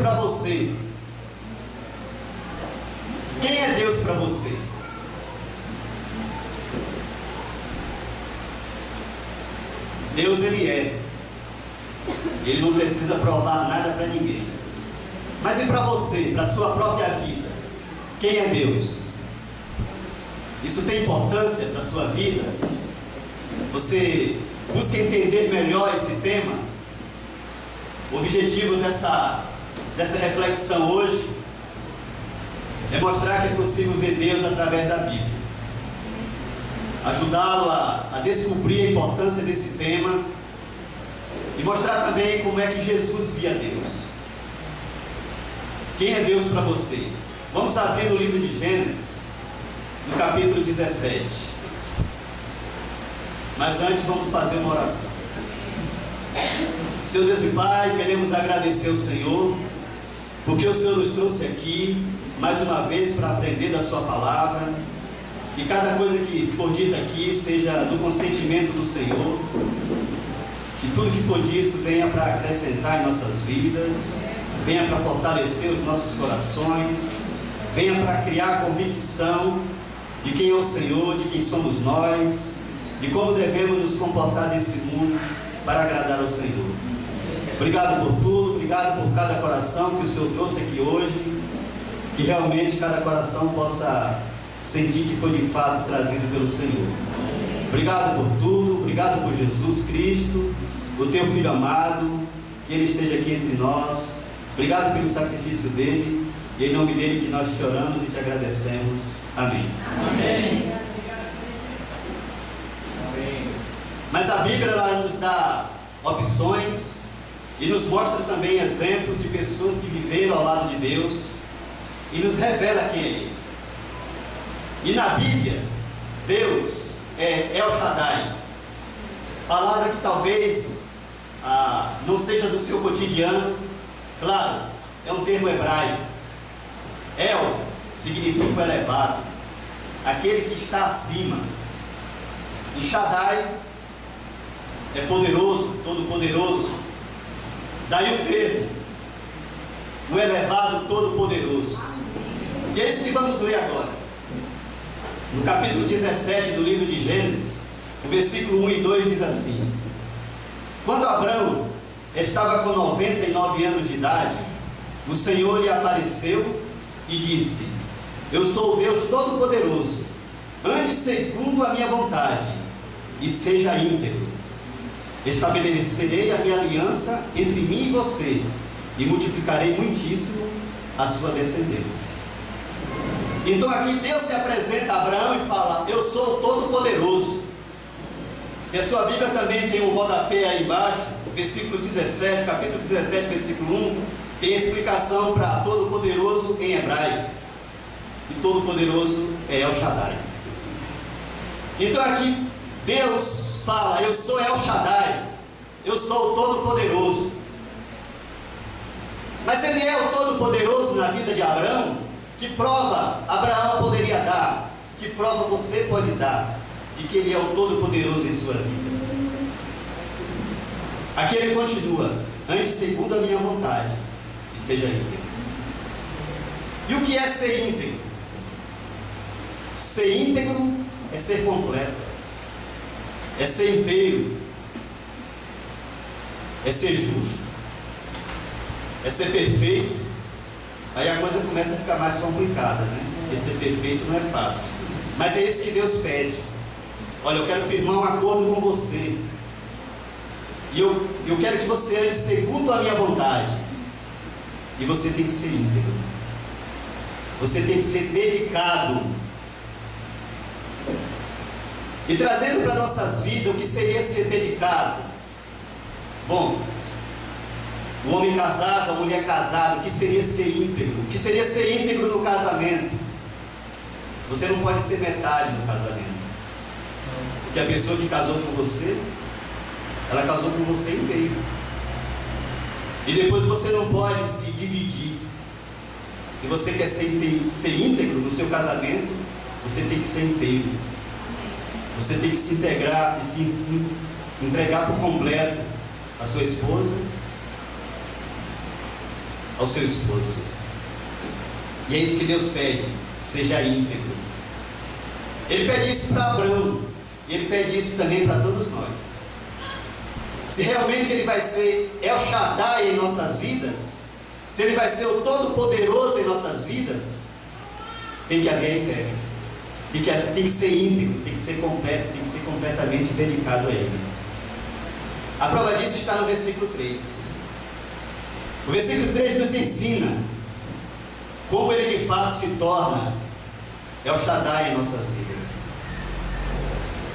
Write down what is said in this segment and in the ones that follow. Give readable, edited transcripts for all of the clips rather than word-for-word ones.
para você? Quem é Deus para você? Deus, Ele é. Ele não precisa provar nada para ninguém. Mas e para você, para a sua própria vida? Quem é Deus? Isso tem importância para a sua vida? Você busca entender melhor esse tema? O objetivo dessa reflexão hoje é mostrar que é possível ver Deus através da Bíblia. Ajudá-lo a descobrir a importância desse tema e mostrar também como é que Jesus via Deus. Quem é Deus para você? Vamos abrir no livro de Gênesis, no capítulo 17. Mas antes vamos fazer uma oração. Senhor Deus e Pai, queremos agradecer ao Senhor, porque o Senhor nos trouxe aqui, mais uma vez, para aprender da sua palavra. Que cada coisa que for dita aqui seja do consentimento do Senhor. Que tudo que for dito venha para acrescentar em nossas vidas, venha para fortalecer os nossos corações, venha para criar convicção de quem é o Senhor, de quem somos nós, de como devemos nos comportar nesse mundo para agradar ao Senhor. Obrigado por tudo, obrigado por cada coração que o Senhor trouxe aqui hoje, que realmente cada coração possa sentir que foi de fato trazido pelo Senhor. Obrigado por tudo, obrigado por Jesus Cristo, o teu Filho amado, que Ele esteja aqui entre nós. Obrigado pelo sacrifício dele, e em nome dele que nós te oramos e te agradecemos. Amém. Amém. Mas a Bíblia, ela nos dá opções e nos mostra também exemplos de pessoas que viveram ao lado de Deus e nos revela quem é Ele. E na Bíblia, Deus é El Shaddai, palavra que talvez não seja do seu cotidiano. Claro, é um termo hebraico. El significa o elevado, aquele que está acima. E Shaddai é poderoso, todo-poderoso. Daí o termo, o elevado todo-poderoso. E é isso que vamos ler agora. No capítulo 17 do livro de Gênesis, o versículo 1 e 2 diz assim: Quando Abrão estava com 99 anos de idade, o Senhor lhe apareceu e disse: Eu sou o Deus Todo-Poderoso, ande segundo a minha vontade e seja íntegro. Estabelecerei a minha aliança entre mim e você e multiplicarei muitíssimo a sua descendência. Então aqui Deus se apresenta a Abraão e fala: Eu sou o Todo-Poderoso. Se a sua Bíblia também tem um rodapé aí embaixo, versículo 17, capítulo 17, versículo 1, tem explicação para Todo-Poderoso em hebraico. E Todo-Poderoso é El Shaddai. Então aqui Deus fala: Eu sou El Shaddai, eu sou o Todo-Poderoso. Mas Ele é o Todo-Poderoso na vida de Abraão? Que prova Abraão poderia dar? Que prova você pode dar de que Ele é o Todo-Poderoso em sua vida? Aqui ele continua: ande segundo a minha vontade e seja íntegro. E o que é ser íntegro? Ser íntegro é ser completo, é ser inteiro, é ser justo, é ser perfeito. Aí a coisa começa a ficar mais complicada, né? Porque ser perfeito não é fácil. Mas é isso que Deus pede. Olha, eu quero firmar um acordo com você. E eu quero que você ande segundo a minha vontade. E você tem que ser íntegro. Você tem que ser dedicado. E trazendo para nossas vidas o que seria ser dedicado. Bom, o homem casado, a mulher casada, o que seria ser íntegro? O que seria ser íntegro no casamento? Você não pode ser metade no casamento. Porque a pessoa que casou com você, ela casou com você inteiro. E depois você não pode se dividir. Se você quer ser íntegro no seu casamento, você tem que ser inteiro. Você tem que se integrar e se entregar por completo à sua esposa, ao seu esposo. E é isso que Deus pede: seja íntegro. Ele pede isso para Abraão, e Ele pede isso também para todos nós. Se realmente Ele vai ser El Shaddai em nossas vidas, se Ele vai ser o Todo-Poderoso em nossas vidas, tem que haver entrega, tem que ser íntegro, tem que ser completo, tem que ser completamente dedicado a Ele. A prova disso está no versículo 3. O versículo 3 nos ensina como Ele de fato se torna El Shaddai em nossas vidas.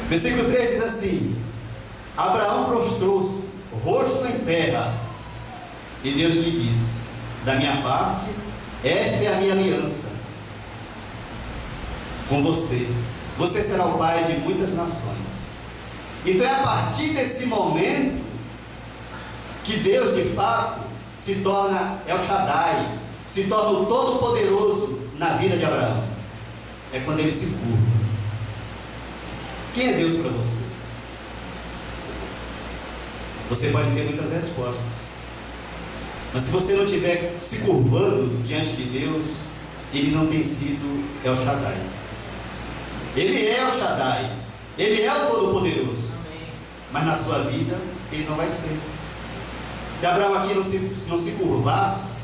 O versículo 3 diz assim: Abraão prostrou-se, rosto em terra, e Deus lhe disse: da minha parte, esta é a minha aliança com você. Você será o pai de muitas nações. Então é a partir desse momento que Deus de fato se torna El Shaddai, se torna o Todo-Poderoso na vida de Abraão. É quando ele se curva. Quem é Deus para você? Você pode ter muitas respostas, mas se você não estiver se curvando diante de Deus, Ele não tem sido El Shaddai. Ele é El Shaddai, Ele é o Todo-Poderoso, mas na sua vida Ele não vai ser. Se Abraão aqui não se curvasse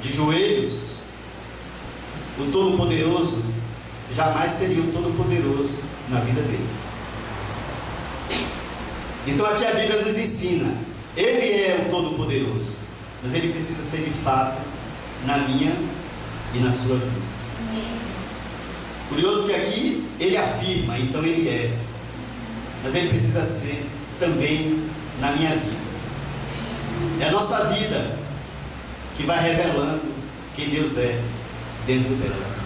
de joelhos, o Todo-Poderoso jamais seria o Todo-Poderoso na vida dele. Então aqui a Bíblia nos ensina: Ele é o Todo-Poderoso, mas Ele precisa ser de fato na minha e na sua vida. Curioso que aqui Ele afirma, então Ele é, mas Ele precisa ser também na minha vida. É a nossa vida que vai revelando quem Deus é dentro dela.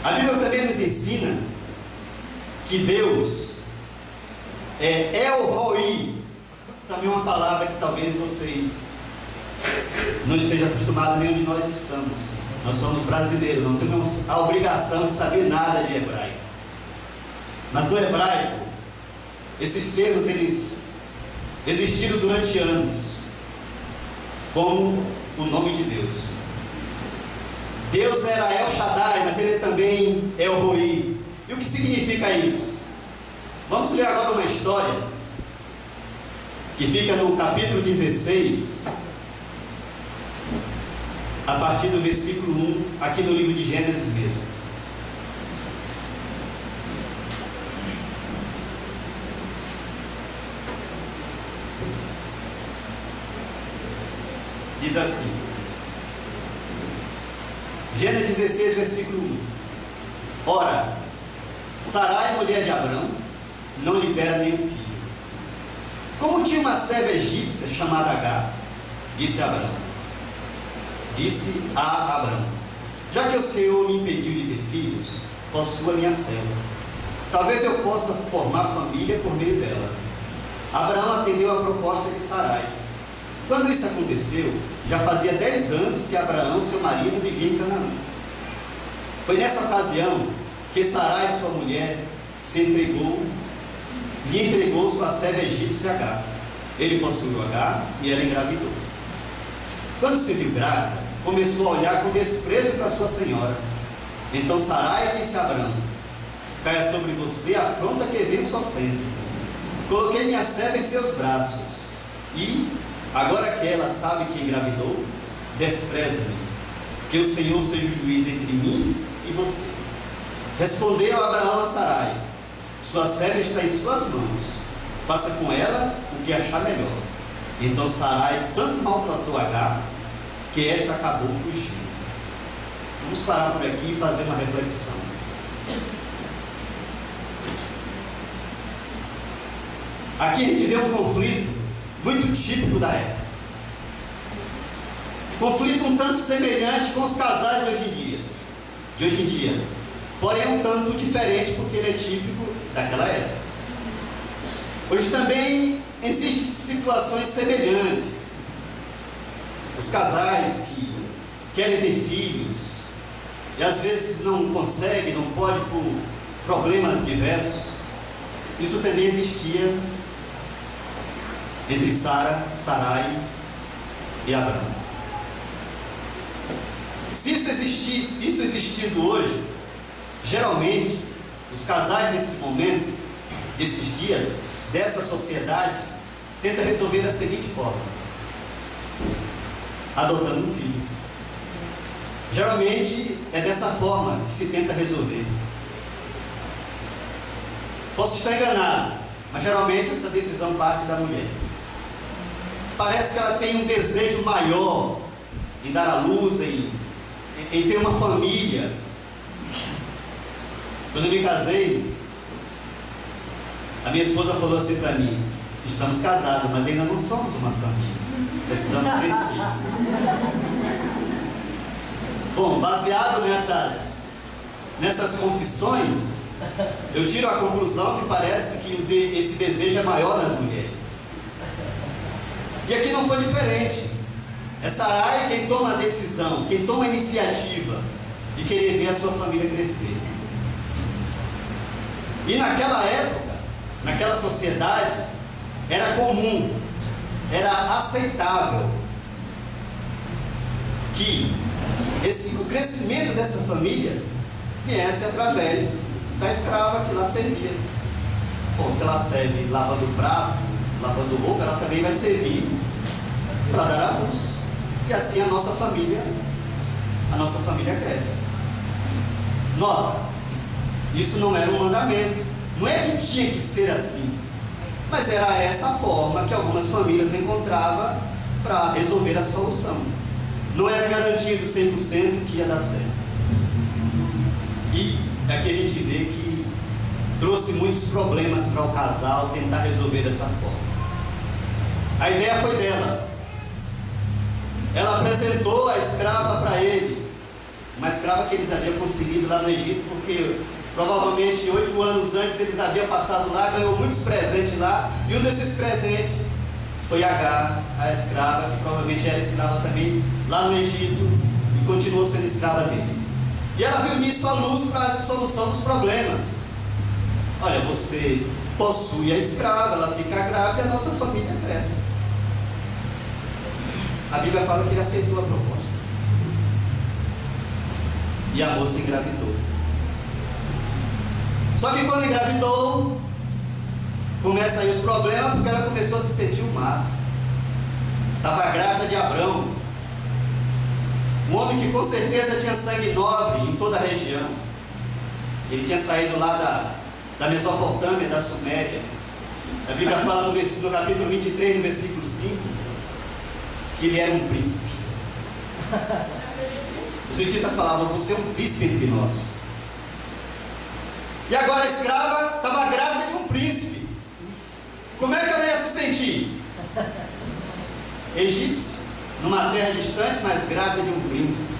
A Bíblia também nos ensina que Deus é El Roi, também uma palavra que talvez vocês não estejam acostumados, nenhum de nós estamos. Nós somos brasileiros, não temos a obrigação de saber nada de hebraico. Mas no hebraico, esses termos eles existiram durante anos como o nome de Deus. Deus era El Shaddai, mas Ele também é El Roi. E o que significa isso? Vamos ler agora uma história que fica no capítulo 16, a partir do versículo 1, aqui no livro de Gênesis mesmo. Diz assim, Gênesis 16, versículo 1: Ora, Sarai, mulher de Abrão, não lhe dera nenhum filho. Como tinha uma serva egípcia chamada Agar, disse a Abrão: já que o Senhor me impediu de ter filhos, possua minha serva. Talvez eu possa formar família por meio dela. Abraão atendeu à proposta de Sarai. Quando isso aconteceu, já fazia 10 anos que Abraão, seu marido, vivia em Canaã. Foi nessa ocasião que Sarai, sua mulher, lhe entregou sua serva egípcia Agar. Ele possuiu Agar e ela engravidou. Quando se viu grávida, começou a olhar com desprezo para sua senhora. Então Sarai disse a Abrão: caia sobre você a afronta que venho sofrendo. Coloquei minha serva em seus braços, e, agora que ela sabe que engravidou, despreza-me, que o Senhor seja o juiz entre mim e você. Respondeu Abraão a Sarai: sua serva está em suas mãos, faça com ela o que achar melhor. Então Sarai tanto maltratou Agar, que esta acabou fugindo. Vamos parar por aqui e fazer uma reflexão. Aqui a gente vê um conflito muito típico da época. Conflito um tanto semelhante com os casais de hoje em dia. Porém um tanto diferente, porque ele é típico daquela época. Hoje também existem situações semelhantes. Os casais que querem ter filhos e às vezes não conseguem, não podem por problemas diversos. Isso também existia entre Sarai e Abraão. Se isso existindo hoje, geralmente os casais nesse momento, desses dias, dessa sociedade, tentam resolver da seguinte forma: adotando um filho. Geralmente é dessa forma que se tenta resolver. Posso estar enganado, mas geralmente essa decisão parte da mulher. Parece que ela tem um desejo maior em dar à luz, em ter uma família. Quando eu me casei, a minha esposa falou assim para mim: estamos casados, mas ainda não somos uma família, precisamos ter filhos. Bom, baseado nessas confissões, eu tiro a conclusão que parece que esse desejo é maior nas mulheres. E aqui não foi diferente. É Sarai quem toma a decisão, quem toma a iniciativa de querer ver a sua família crescer. E naquela época, naquela sociedade, era comum, era aceitável que o crescimento dessa família viesse através da escrava que lá servia. Bom, se ela serve lavando prato, lavando roupa, ela também vai servir para dar à luz. E assim a nossa família cresce. Nota, isso não era um mandamento, não é que tinha que ser assim, mas era essa a forma que algumas famílias encontravam para resolver a solução. Não era garantido 100% que ia dar certo. E aqui a gente vê que trouxe muitos problemas para o casal tentar resolver dessa forma. A ideia foi dela. Ela apresentou a escrava para ele, uma escrava que eles haviam conseguido lá no Egito, porque provavelmente 8 anos antes eles haviam passado lá, ganhou muitos presentes lá, e um desses presentes foi Agar, a escrava, que provavelmente era escrava também lá no Egito e continuou sendo escrava deles. E ela viu nisso a luz para a solução dos problemas. Olha, você possui a escrava, ela fica grávida e a nossa família cresce. A Bíblia fala que ele aceitou a proposta. E a moça engravidou. Só que quando engravidou, começa aí os problemas, porque ela começou a se sentir um massa. Estava grávida de Abrão, um homem que com certeza tinha sangue nobre em toda a região. Ele tinha saído lá da Mesopotâmia, da Suméria. A Bíblia fala no capítulo 23, no versículo 5, que ele era um príncipe. Os hititas falavam: você é um príncipe entre nós. E agora a escrava estava grávida de um príncipe. Como é que ela ia se sentir? Egípcia, numa terra distante, mas grávida de um príncipe.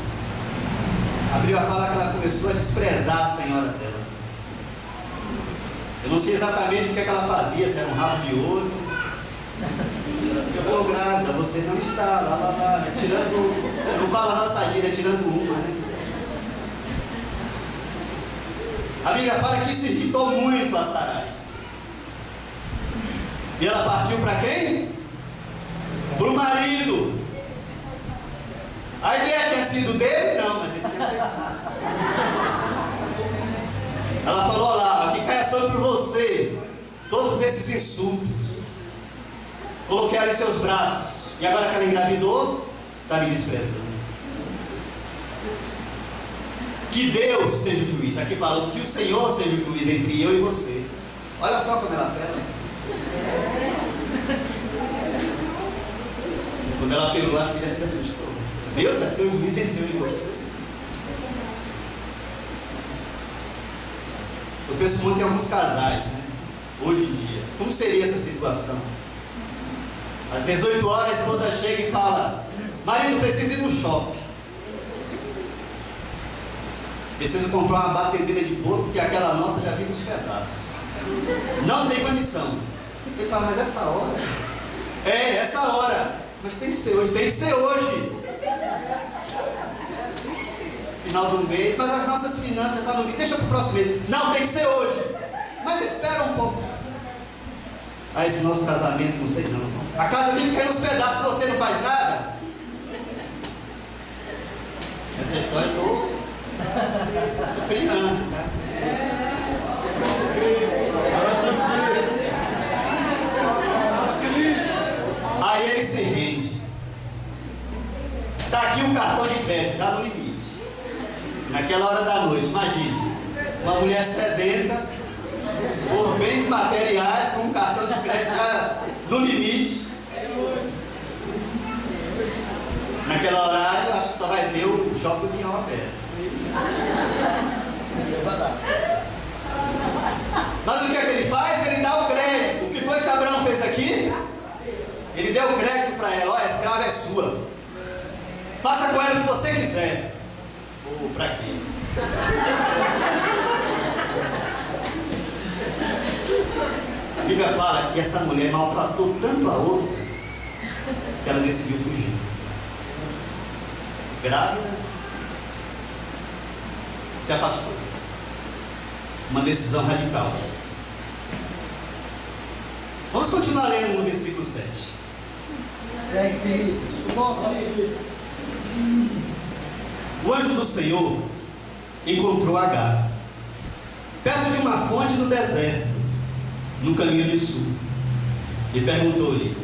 A Bíblia fala que ela começou a desprezar a senhora dela. Eu não sei exatamente o que ela fazia, se era um rabo de ouro. Eu estou grávida, você não está, lá, tirando, não fala a nossa gíria, tirando uma, né? A Bíblia fala que isso irritou muito a Sarai. E ela partiu para quem? Para o marido. A ideia tinha sido dele? Não, mas ele tinha aceitado. Ela falou: olha lá, que caia sobre você todos esses insultos. Coloquei ela em seus braços. E agora que ela engravidou, está me desprezando. Que Deus seja o juiz. Aqui fala que o Senhor seja o juiz entre eu e você. Olha só como ela apela. Quando ela apelou, acho que ele se assustou. Deus vai ser o juiz entre eu e você. Eu penso muito em alguns casais, né? Hoje em dia. Como seria essa situação? Às 18 horas a esposa chega e fala: marido, preciso ir no shopping. Preciso comprar uma batedeira de bolo, porque aquela nossa já vive os pedaços. Não tem condição. Ele fala: mas essa hora? É, essa hora. Mas tem que ser hoje, tem que ser hoje. Final do mês, mas as nossas finanças estão no mês. Deixa para o próximo mês. Não, tem que ser hoje. Mas espera um pouco. Esse nosso casamento, não sei não. A casa vive caindo nos pedaços se você não faz nada. Essa história eu tô criando, tá? Aí ele se rende. Está aqui um cartão de crédito, já no limite. Naquela hora da noite, imagine. Uma mulher sedenta, por bens materiais, com um cartão de crédito já no limite. Naquela horário, eu acho que só vai ter o shopping de aberto. Mas o que é que ele faz? Ele dá o crédito. O que foi que Abraão fez aqui? Ele deu o crédito para ela. Ó, a escrava é sua. Faça com ela o que você quiser. Ou para quê? A Bíblia fala que essa mulher maltratou tanto a outra que ela decidiu fugir. Grávida, se afastou. Uma decisão radical. Vamos continuar lendo no versículo 7. Segue, Felipe. O anjo do Senhor encontrou Agar perto de uma fonte no deserto, no caminho de sul, e perguntou-lhe: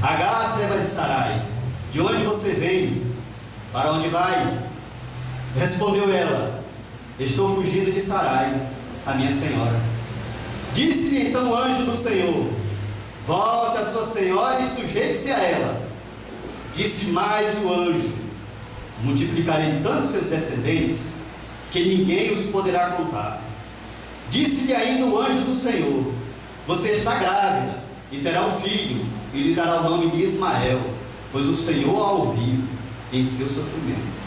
Agar, serva de Sarai, de onde você veio? Para onde vai? Respondeu ela: estou fugindo de Sarai, a minha senhora. Disse-lhe então o anjo do Senhor: volte a sua senhora e sujeite-se a ela. Disse mais o anjo: multiplicarei tanto seus descendentes que ninguém os poderá contar. Disse-lhe ainda o anjo do Senhor: você está grávida e terá um filho, e lhe dará o nome de Ismael, pois o Senhor a ouviu em seu sofrimento.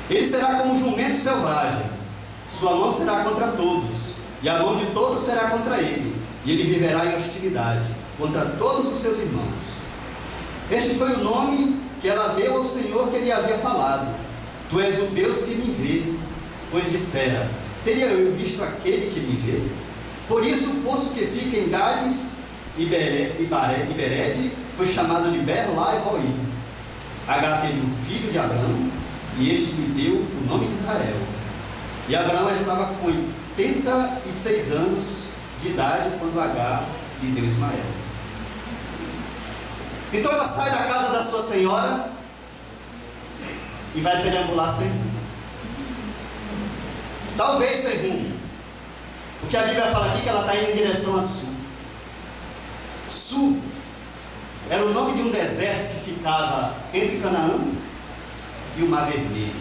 Ele será como um jumento selvagem, sua mão será contra todos, e a mão de todos será contra ele, e ele viverá em hostilidade contra todos os seus irmãos. Este foi o nome que ela deu ao Senhor que ele havia falado: tu és o Deus que me vê. Pois dissera: teria eu visto aquele que me vê? Por isso o poço que fica em Gades e Bered foi chamado de Ber-Lai-Roi. Agar teve um filho de Abrão, e este lhe deu o nome de Israel. E Abrão estava com 86 anos de idade quando Agar lhe deu Ismael. Então ela sai da casa da sua senhora e vai perambular sem rumo. Talvez sem rumo, porque a Bíblia fala aqui que ela está indo em direção a sul. Sul era o nome de um deserto que ficava entre Canaã e o Mar Vermelho,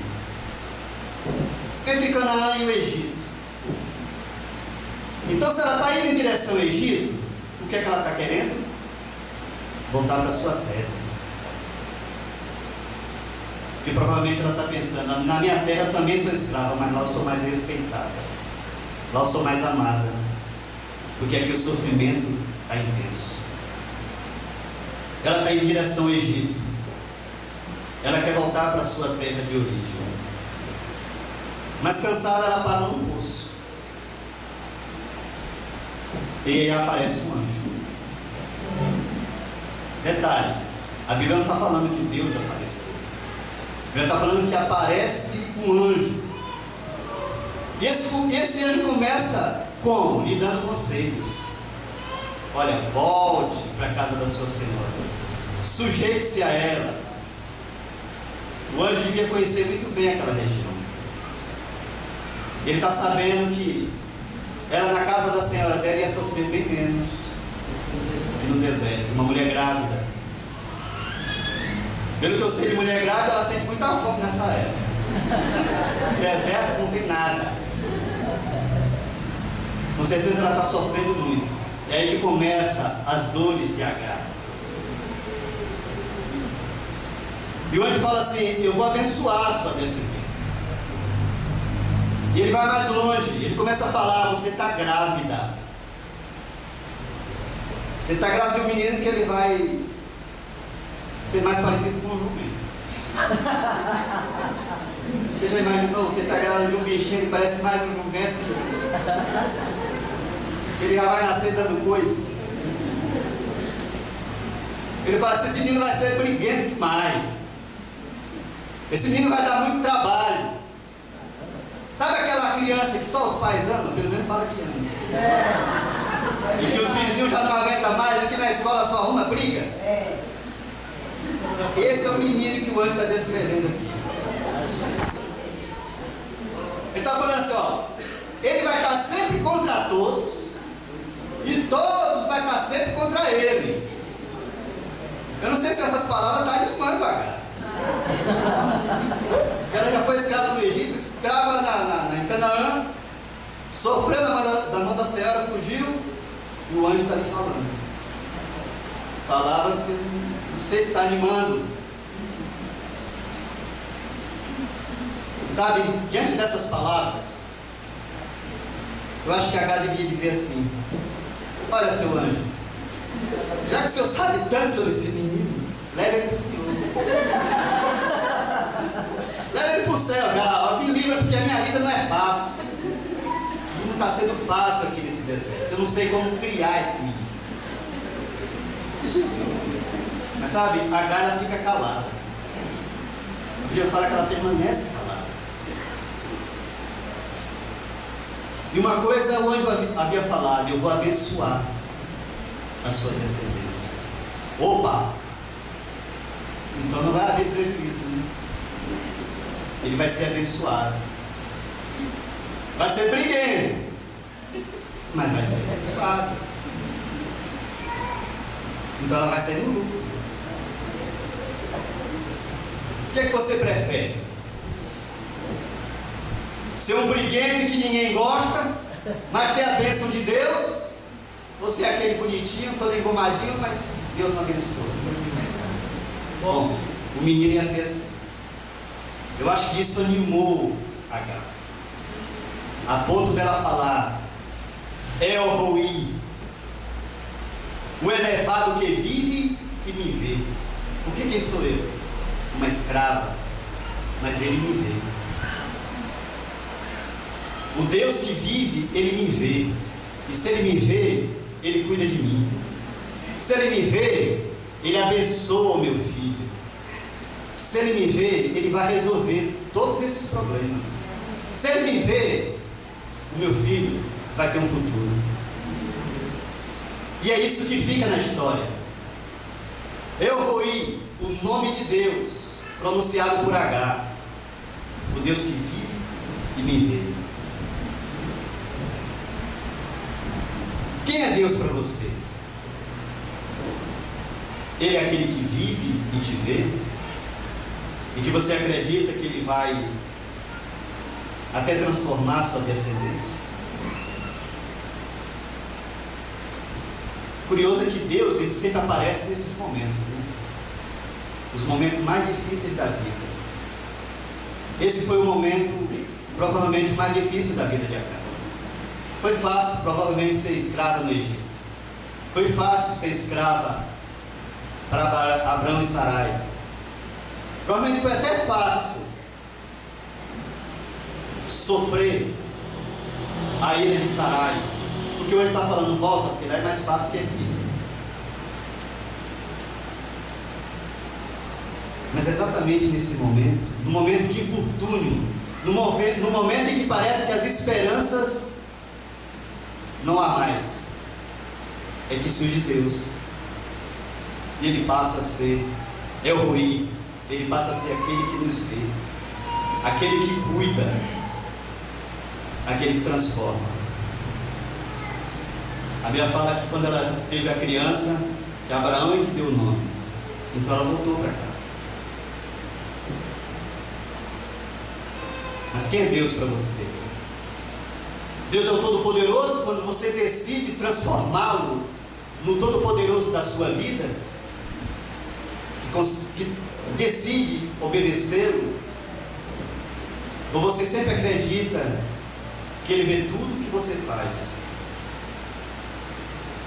entre Canaã e o Egito. Então, se ela está indo em direção ao Egito, o que é que ela está querendo? Voltar para a sua terra. Porque provavelmente ela está pensando: na minha terra eu também sou escrava, mas lá eu sou mais respeitada, lá eu sou mais amada, porque aqui o sofrimento está intenso. Ela está indo em direção ao Egito. Ela quer voltar para a sua terra de origem. Mas cansada, ela para num poço. E aí aparece um anjo. Detalhe: a Bíblia não está falando que Deus apareceu. A Bíblia está falando que aparece um anjo. E esse anjo começa como? Lhe dando conselhos. Olha, volte para a casa da sua senhora, sujeite-se a ela. O anjo devia conhecer muito bem aquela região. Ele está sabendo que ela, na casa da senhora dela, ia sofrer bem menos que no deserto. Uma mulher grávida. Pelo que eu sei de mulher grávida, ela sente muita fome nessa época. No deserto não tem nada. Com certeza ela está sofrendo muito. É aí que começa as dores de Agar. E o anjo fala assim: eu vou abençoar a sua descendência. E ele vai mais longe. Ele começa a falar: você está grávida. Você está grávida de um menino que ele vai ser mais parecido com um jumento. Você já imaginou? Você está grávida de um bichinho que parece mais um jumento. Ele já vai nascer dando coisa. Ele fala assim: esse menino vai ser briguento demais. Esse menino vai dar muito trabalho. Sabe aquela criança que só os pais amam? Pelo menos fala que ama. E que os vizinhos já não aguentam mais, e que na escola só arruma briga. Esse é o menino que o anjo está descrevendo aqui. Ele está falando assim, ó. Ele vai estar sempre contra todos, e todos vai estar sempre contra ele. Eu não sei se essas palavras estão animando a cara. Ela já foi escrava no Egito, escrava em Canaã, sofreu da mão da Senhora, fugiu, e o anjo está lhe falando palavras que não sei se está animando. Sabe, diante dessas palavras, eu acho que H devia dizer assim: olha, seu anjo, já que o senhor sabe tanto sobre esse menino, leve ele para o senhor. Leve ele para o céu já, me livra, porque a minha vida não é fácil. E não está sendo fácil aqui nesse deserto. Eu não sei como criar esse menino. Mas sabe, a H fica calada. A Bíblia fala que ela permanece calada. E uma coisa o anjo havia falado: eu vou abençoar a sua descendência. Opa! Então não vai haver prejuízo, né? Ele vai ser abençoado. Vai ser briguento, mas vai ser abençoado. Então ela vai sair no lucro. O que é que você prefere? Ser um briguento que ninguém gosta, mas ter a bênção de Deus? Ou ser aquele bonitinho, todo engomadinho, mas Deus não abençoa? Bom, o menino ia ser assim. Eu acho que isso animou a H, a ponto dela falar: El Roi, o elevado que vive e me vê. Porque quem sou eu? Uma escrava, mas ele me vê. O Deus que vive, ele me vê. E se ele me vê, ele cuida de mim. Se ele me vê, ele abençoa o meu filho. Se ele me vê, ele vai resolver todos esses problemas. Se ele me vê, o meu filho vai ter um futuro. E é isso que fica na história. El Roi, o nome de Deus, pronunciado por H, o Deus que vive e me vê. Quem é Deus para você? Ele é aquele que vive e te vê, e que você acredita que ele vai até transformar a sua descendência? Curioso é que Deus, ele sempre aparece nesses momentos, né? Os momentos mais difíceis da vida. Esse foi o momento provavelmente mais difícil da vida de Agar. Foi fácil provavelmente ser escrava no Egito. Foi fácil ser escrava para Abrão e Sarai. Provavelmente foi até fácil sofrer a ilha de Sarai, porque hoje está falando volta, porque lá é mais fácil que aqui. Mas exatamente nesse momento, no momento de infortúnio, no momento em que parece que as esperanças não há mais, é que surge Deus. E ele passa a ser El Roi. Ele passa a ser aquele que nos vê, aquele que cuida, aquele que transforma. A Bíblia fala que quando ela teve a criança, que Abraão é que deu o nome. Então ela voltou para casa. Mas quem é Deus para você? Deus é o Todo-Poderoso quando você decide transformá-lo no Todo-Poderoso da sua vida, que decide obedecê-lo, ou você sempre acredita que Ele vê tudo que você faz,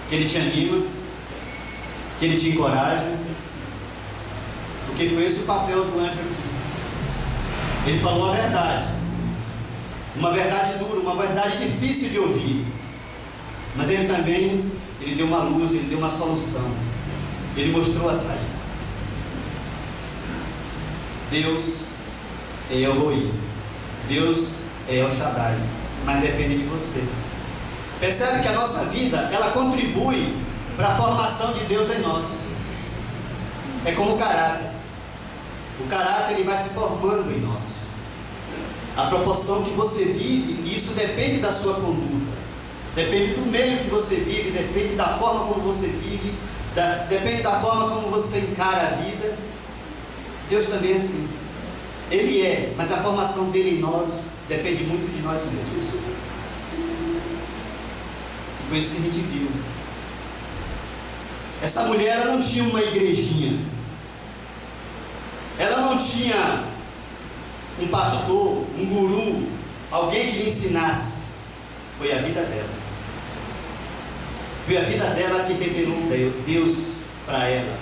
que Ele te anima, que Ele te encoraja? Porque foi esse o papel do anjo aqui. Ele falou a verdade, uma verdade dura, uma verdade difícil de ouvir, mas ele também deu uma luz, ele deu uma solução. Ele mostrou a saída. Deus é El Roi. Deus é El Shaddai. Mas depende de você. Percebe que a nossa vida, ela contribui para a formação de Deus em nós. É como o caráter. O caráter, ele vai se formando em nós. A proporção que você vive, isso depende da sua conduta. Depende do meio que você vive, depende da forma como você vive, depende da forma como você encara a vida. Deus também é assim. Ele é, mas a formação dele em nós depende muito de nós mesmos. E foi isso que a gente viu. Essa mulher, ela não tinha uma igrejinha. Ela não tinha um pastor, um guru, alguém que lhe ensinasse. Foi a vida dela. Foi a vida dela que revelou Deus para ela.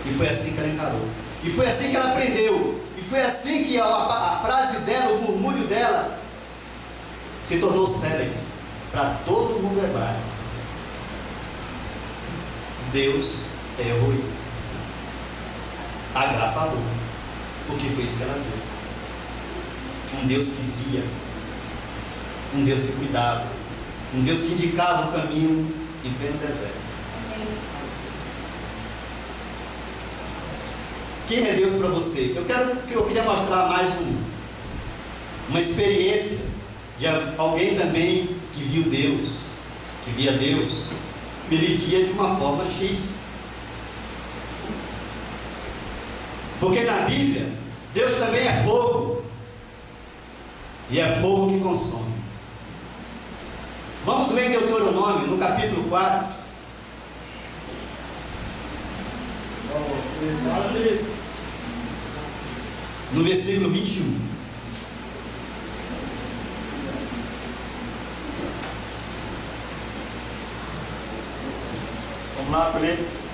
E foi assim que ela encarou. E foi assim que ela aprendeu. E foi assim que a frase dela, o murmúrio dela, se tornou célebre para todo mundo hebraico. Deus é o Roi. Agar falou, porque foi isso que ela viu. Um Deus que via, um Deus que cuidava, um Deus que indicava o caminho em pleno deserto. Quem é Deus para você? Eu queria mostrar mais uma experiência de alguém também que viu Deus, que via Deus. Ele via de uma forma X. Porque na Bíblia, Deus também é fogo. E é fogo que consome. Vamos ler Deuteronômio, no capítulo 4. No versículo 21. Vamos lá, Felipe.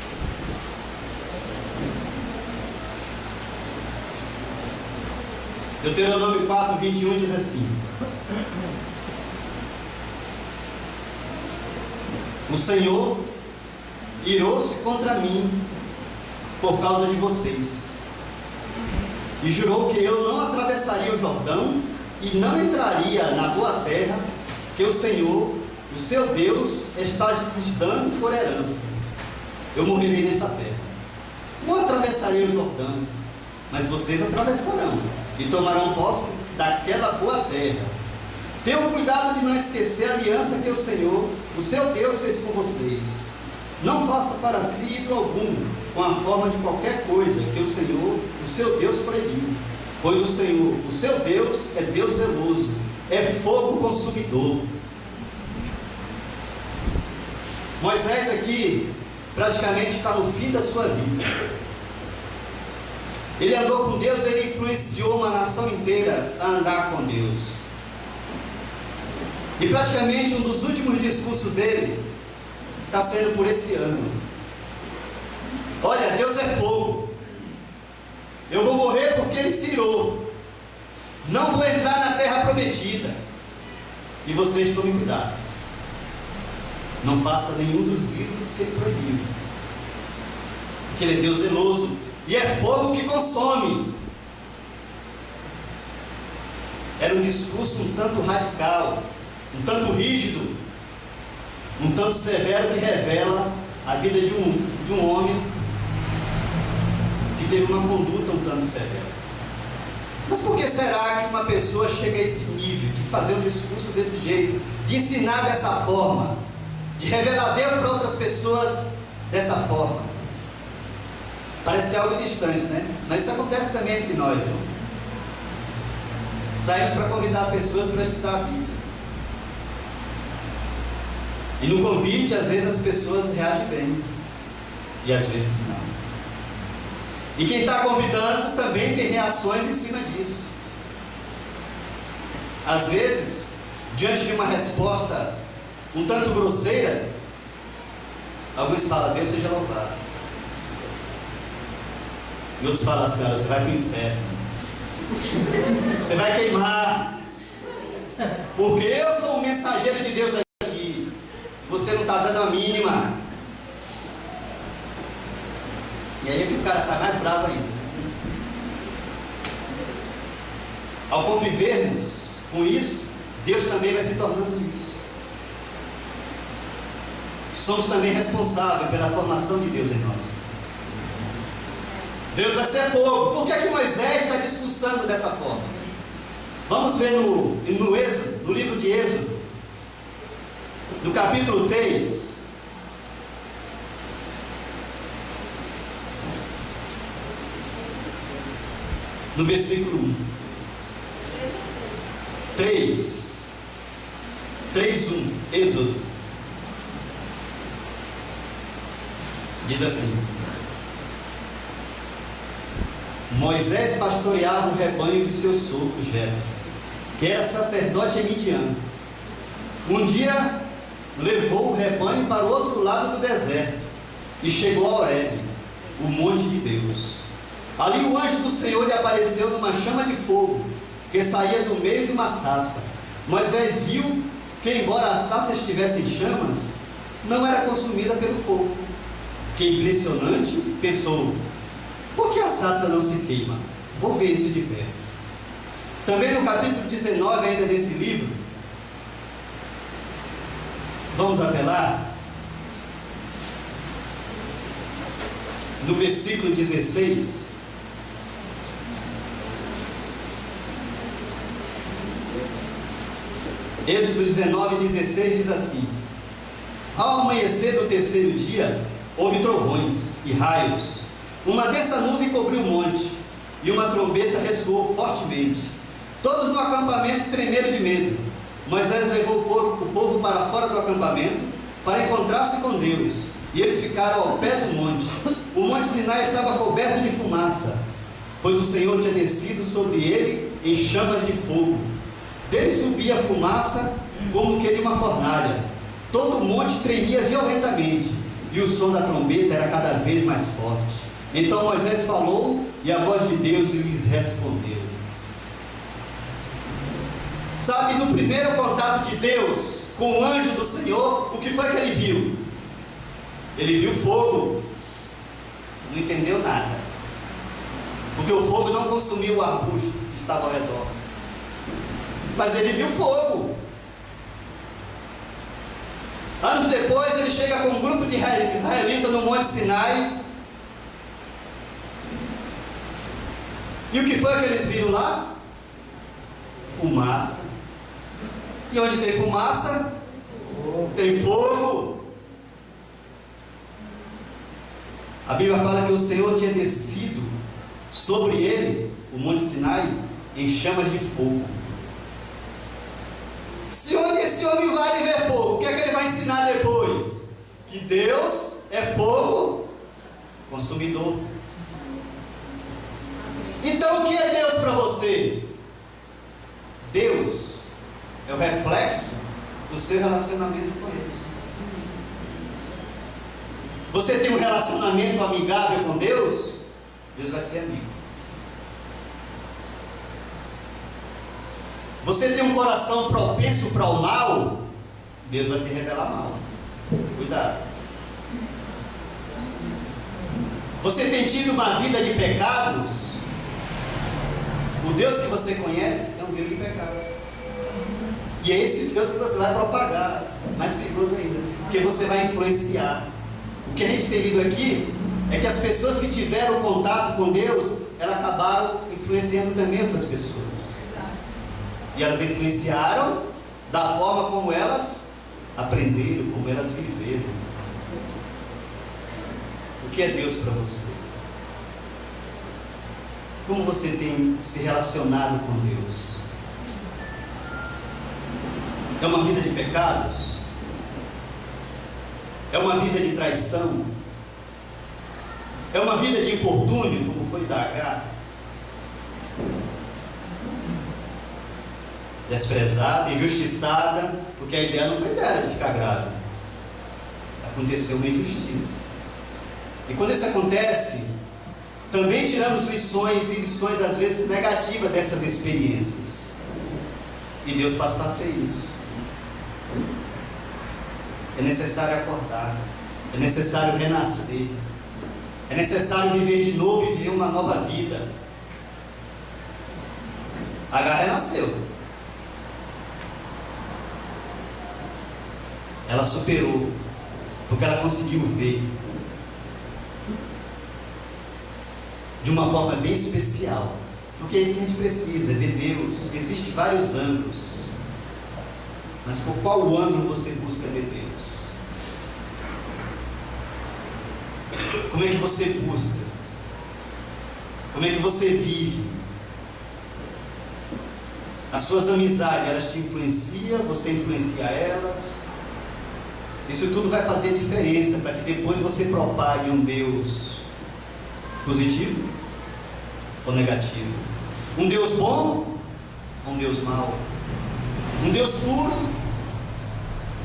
Deuteronômio 4, 21 diz assim: o Senhor irou-se contra mim por causa de vocês, e jurou que eu não atravessaria o Jordão e não entraria na boa terra que o Senhor, o seu Deus, está lhes dando por herança. Eu morrerei nesta terra. Não atravessarei o Jordão, mas vocês atravessarão e tomarão posse daquela boa terra. Tenham cuidado de não esquecer a aliança que o Senhor, o seu Deus, fez com vocês. Não faça para si ídolo algum, com a forma de qualquer coisa que o Senhor, o seu Deus, proibiu. Pois o Senhor, o seu Deus, é Deus zeloso, é fogo consumidor. Moisés aqui praticamente está no fim da sua vida. Ele andou com Deus, ele influenciou uma nação inteira a andar com Deus. E praticamente um dos últimos discursos dele está sendo por esse ano. Olha, Deus é fogo. Eu vou morrer porque ele se irou. Não vou entrar na terra prometida. E vocês tomem cuidado. Não faça nenhum dos ídolos que ele proibiu. Porque ele é Deus zeloso. E é fogo que consome. Era um discurso um tanto radical, um tanto rígido, um tanto severo, que revela a vida de um homem que teve uma conduta um tanto severa. Mas por que será que uma pessoa chega a esse nível de fazer um discurso desse jeito, de ensinar dessa forma, de revelar Deus para outras pessoas dessa forma? Parece algo distante, né? Mas isso acontece também entre nós, viu? Saímos para convidar as pessoas para estudar a Bíblia. E no convite, às vezes as pessoas reagem bem. E às vezes não. E quem está convidando também tem reações em cima disso. Às vezes, diante de uma resposta um tanto grosseira, alguns falam: Deus seja louvado. E outros falam assim: olha, você vai para o inferno, você vai queimar, porque eu sou o mensageiro de Deus aqui, você não está dando a mínima. E aí o cara sai mais bravo ainda. Ao convivermos com isso, Deus também vai se tornando isso. Somos também responsáveis pela formação de Deus em nós. Deus vai ser fogo. Por que é que Moisés está discursando dessa forma? Vamos ver no Êxodo, no livro de Êxodo, no capítulo 3. No versículo 1. 3:1, Êxodo. Diz assim: Moisés pastoreava o rebanho de seu sogro Jetro, que era sacerdote em Midian. Um dia levou o rebanho para o outro lado do deserto e chegou a Horebe, o monte de Deus. Ali o anjo do Senhor lhe apareceu numa chama de fogo, que saía do meio de uma sarça. Moisés viu que, embora a sarça estivesse em chamas, não era consumida pelo fogo. Que impressionante, pensou: por que a sarça não se queima? Vou ver isso de perto. Também no capítulo 19 ainda desse livro, vamos até lá, no versículo 16. Êxodo 19:16 diz assim: ao amanhecer do terceiro dia, houve trovões e raios. Uma densa nuvem cobriu o monte, e uma trombeta ressoou fortemente. Todos no acampamento tremeram de medo. Moisés levou o povo para fora do acampamento, para encontrar-se com Deus, e eles ficaram ao pé do monte. O monte Sinai estava coberto de fumaça, pois o Senhor tinha descido sobre ele em chamas de fogo. Dele subia fumaça como que de uma fornalha. Todo o monte tremia violentamente, e o som da trombeta era cada vez mais forte. Então Moisés falou, e a voz de Deus lhes respondeu. Sabe, no primeiro contato de Deus com o anjo do Senhor, o que foi que ele viu? Ele viu fogo. Não entendeu nada, porque o fogo não consumiu o arbusto que estava ao redor, mas ele viu fogo. Anos depois ele chega com um grupo de israelitas no Monte Sinai. E o que foi que eles viram lá? Fumaça. E onde tem fumaça, tem fogo. A Bíblia fala que o Senhor tinha descido sobre ele, o Monte Sinai, em chamas de fogo. Se onde esse homem vai ver fogo, o que é que ele vai ensinar depois? Que Deus é fogo consumidor. Então o que é Deus para você? Deus é o reflexo do seu relacionamento com Ele. Você tem um relacionamento amigável com Deus, Deus vai ser amigo. Você tem um coração propenso para o mal, Deus vai se revelar mal. Cuidado. Você tem tido uma vida de pecados, o Deus que você conhece é um Deus de pecado. E é esse Deus que você vai propagar, mais perigoso ainda, porque você vai influenciar. O que a gente tem lido aqui é que as pessoas que tiveram contato com Deus, elas acabaram influenciando também outras pessoas. E elas influenciaram da forma como elas aprenderam, como elas viveram. O que é Deus para você? Como você tem se relacionado com Deus? É uma vida de pecados? É uma vida de traição? É uma vida de infortúnio, como foi da Agar? Desprezada, injustiçada, porque a ideia não foi dela de ficar grávida. Aconteceu uma injustiça. E quando isso acontece, também tiramos lições, e lições às vezes negativas dessas experiências. E Deus passa a ser isso. É necessário acordar, é necessário renascer. É necessário viver de novo e viver uma nova vida. Agar renasceu. Ela superou, porque ela conseguiu ver de uma forma bem especial. Porque é isso que a gente precisa, é ver Deus. Existem vários ângulos, mas por qual ângulo você busca ver Deus? Como é que você busca? Como é que você vive? As suas amizades, elas te influenciam, você influencia elas. Isso tudo vai fazer diferença para que depois você propague um Deus positivo ou negativo, um Deus bom ou um Deus mau, um Deus puro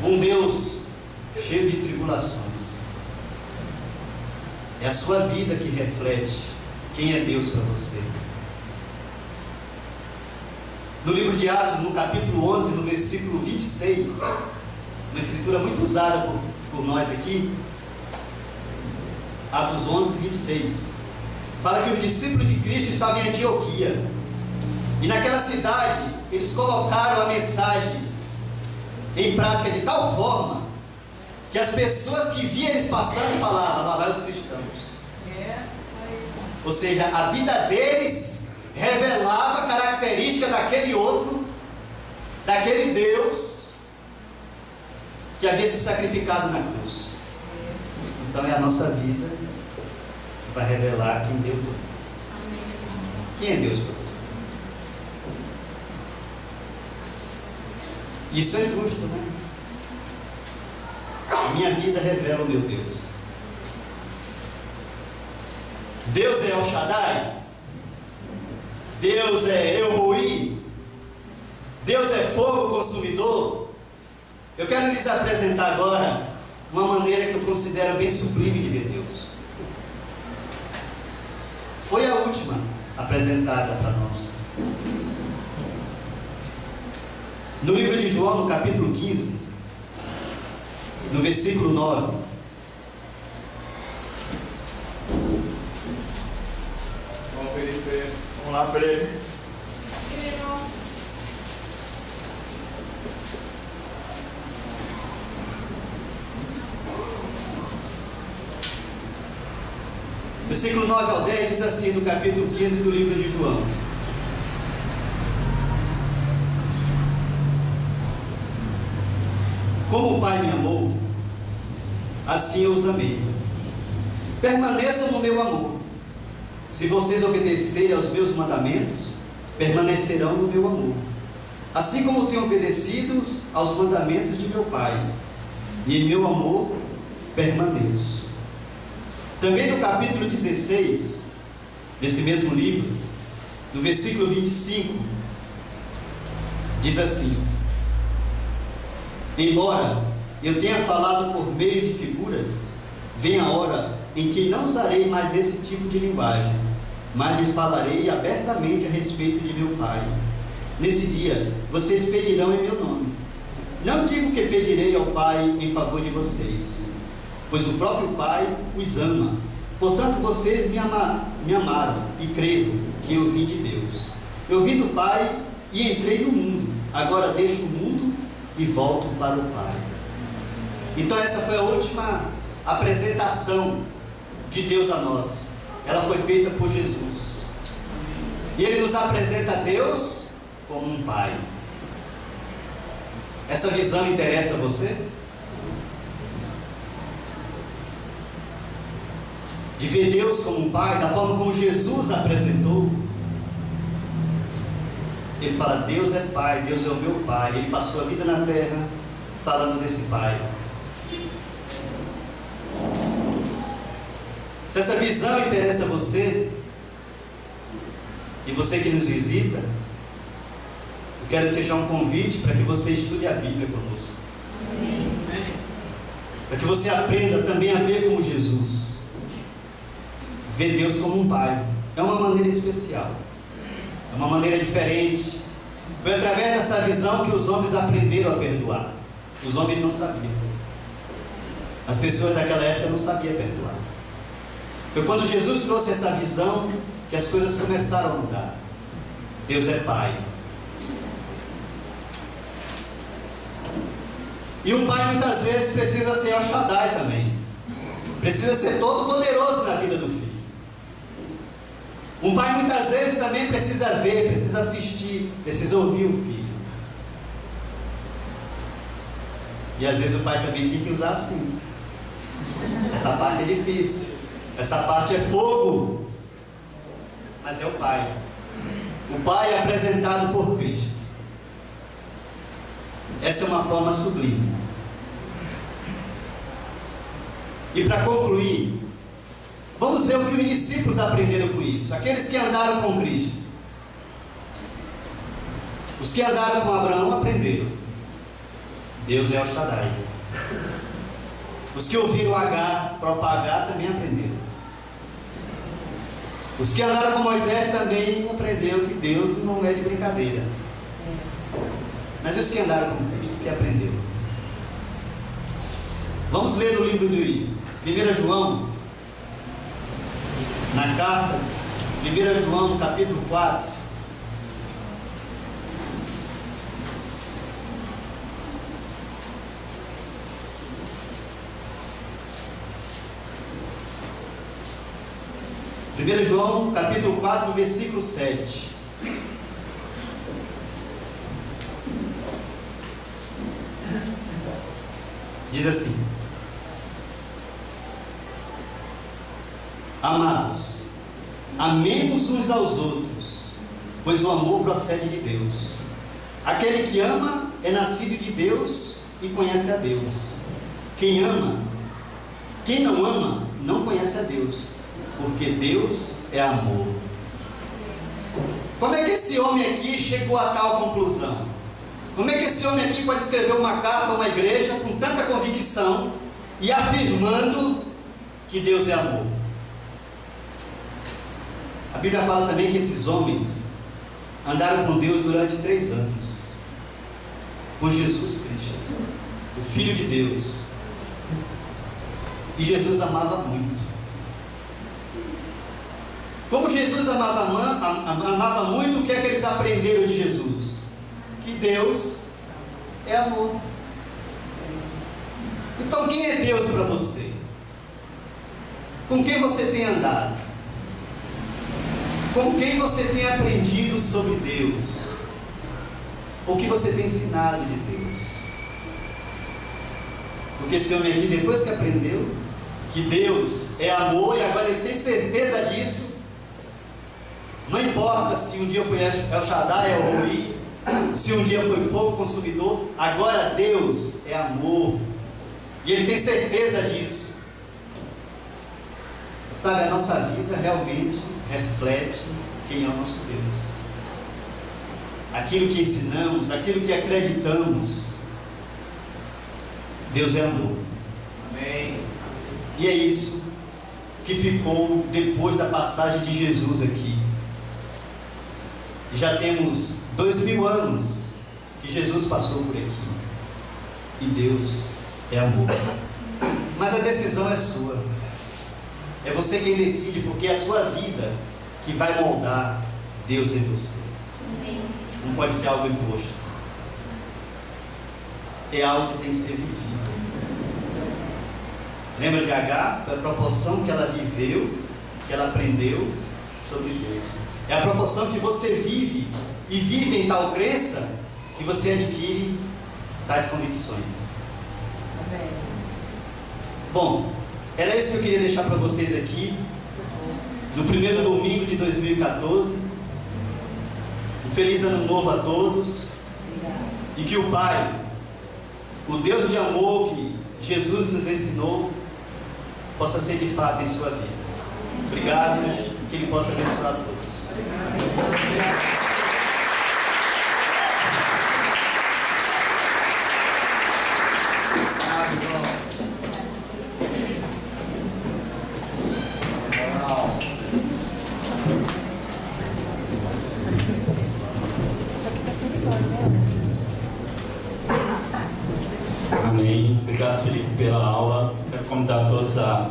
ou um Deus cheio de tribulações. É a sua vida que reflete quem é Deus para você. No livro de Atos, no capítulo 11, no versículo 26, uma escritura muito usada por nós aqui, Atos 11, 26, fala que os discípulos de Cristo estavam em Antioquia, e naquela cidade eles colocaram a mensagem em prática de tal forma que as pessoas que viam eles passando falavam: lá vai os cristãos. Ou seja, a vida deles revelava a característica daquele outro, daquele Deus que havia se sacrificado na cruz. Então é a nossa vida que vai revelar quem Deus é. Quem é Deus para você? Isso é justo, né? A minha vida revela o meu Deus. Deus é El Shaddai? Deus é El Roi? Deus é fogo consumidor? Eu quero lhes apresentar agora uma maneira que eu considero bem sublime de ver Deus. Foi a última apresentada para nós. No livro de João, no capítulo 15, no versículo 9. Vamos lá, Felipe. Versículo 9 ao 10 diz assim, no capítulo 15 do livro de João: como o Pai me amou, assim eu os amei. Permaneçam no meu amor. Se vocês obedecerem aos meus mandamentos, permanecerão no meu amor, assim como tenho obedecido aos mandamentos de meu Pai, e em meu amor permaneço. Também no capítulo 16 desse mesmo livro, no versículo 25, diz assim: embora eu tenha falado por meio de figuras, vem a hora em que não usarei mais esse tipo de linguagem, mas lhe falarei abertamente a respeito de meu Pai. Nesse dia, vocês pedirão em meu nome. Não digo que pedirei ao Pai em favor de vocês, pois o próprio Pai os ama. Portanto, vocês me amaram e creram que eu vim de Deus. Eu vim do Pai e entrei no mundo. Agora deixo o mundo e volto para o Pai. Então essa foi a última apresentação de Deus a nós. Ela foi feita por Jesus. E Ele nos apresenta a Deus como um Pai. Essa visão interessa a você? De ver Deus como um Pai, da forma como Jesus apresentou. Ele fala: Deus é Pai, Deus é o meu Pai. Ele passou a vida na terra falando desse Pai. Se essa visão interessa a você, e você que nos visita, eu quero deixar um convite para que você estude a Bíblia conosco. Para que você aprenda também a ver como Jesus. Ver Deus como um Pai. É uma maneira especial. É uma maneira diferente. Foi através dessa visão que os homens aprenderam a perdoar. Os homens não sabiam. As pessoas daquela época não sabiam perdoar. Foi quando Jesus trouxe essa visão que as coisas começaram a mudar. Deus é Pai. E um pai muitas vezes precisa ser El Shaddai também. Precisa ser todo poderoso na vida do filho. Um pai muitas vezes também precisa ver, precisa assistir, precisa ouvir o filho. E às vezes o pai também tem que usar a cinta. Essa parte é difícil. Essa parte é fogo. Mas é o pai. O pai é apresentado por Cristo. Essa é uma forma sublime. E para concluir, vamos ver o que os discípulos aprenderam com isso. Aqueles que andaram com Cristo. Os que andaram com Abraão aprenderam. Deus é El Shaddai. Os que ouviram Agar propagar também aprenderam. Os que andaram com Moisés também aprenderam que Deus não é de brincadeira. Mas os que andaram com Cristo, que aprenderam? Vamos ler no livro de 1 João, na carta, 1 João, no capítulo 4. João, capítulo 4, versículo 7. Diz assim: Amados, amemos uns aos outros, pois o amor procede de Deus. Aquele que ama é nascido de Deus e conhece a Deus. Quem não ama, não conhece a Deus, porque Deus é amor. Como é que esse homem aqui chegou a tal conclusão? Como é que esse homem aqui pode escrever uma carta a uma igreja com tanta convicção e afirmando que Deus é amor? A Bíblia fala também que esses homens andaram com Deus durante 3 anos, com Jesus Cristo, o Filho de Deus. E Jesus amava muito. Como Jesus amava muito, o que é que eles aprenderam de Jesus? Que Deus é amor. Então quem é Deus para você? Com quem você tem andado? Com quem você tem aprendido sobre Deus? O que você tem ensinado de Deus? Porque esse homem aqui, depois que aprendeu que Deus é amor, e agora ele tem certeza disso, não importa se um dia foi El Shaddai, El Roi, se um dia foi fogo consumidor, agora Deus é amor. E ele tem certeza disso. Sabe, a nossa vida realmente reflete quem é o nosso Deus. Aquilo que ensinamos, aquilo que acreditamos. Deus é amor. Amém. E é isso que ficou depois da passagem de Jesus aqui. Já temos 2000 anos que Jesus passou por aqui. E Deus é amor. Mas a decisão é sua. É você quem decide, porque é a sua vida que vai moldar Deus em você. Não pode ser algo imposto. É algo que tem que ser vivido. Lembra de Agar? Foi a proporção que ela viveu, que ela aprendeu sobre Deus. É a proporção que você vive e vive em tal crença que você adquire tais convicções. Amém. Bom, era isso que eu queria deixar para vocês aqui no primeiro domingo de 2014. Um feliz ano novo a todos. E que o Pai, o Deus de amor que Jesus nos ensinou, possa ser de fato em sua vida. Obrigado, que Ele possa abençoar a todos. Amém. Obrigado, Felipe, pela aula. Quero convidar todos a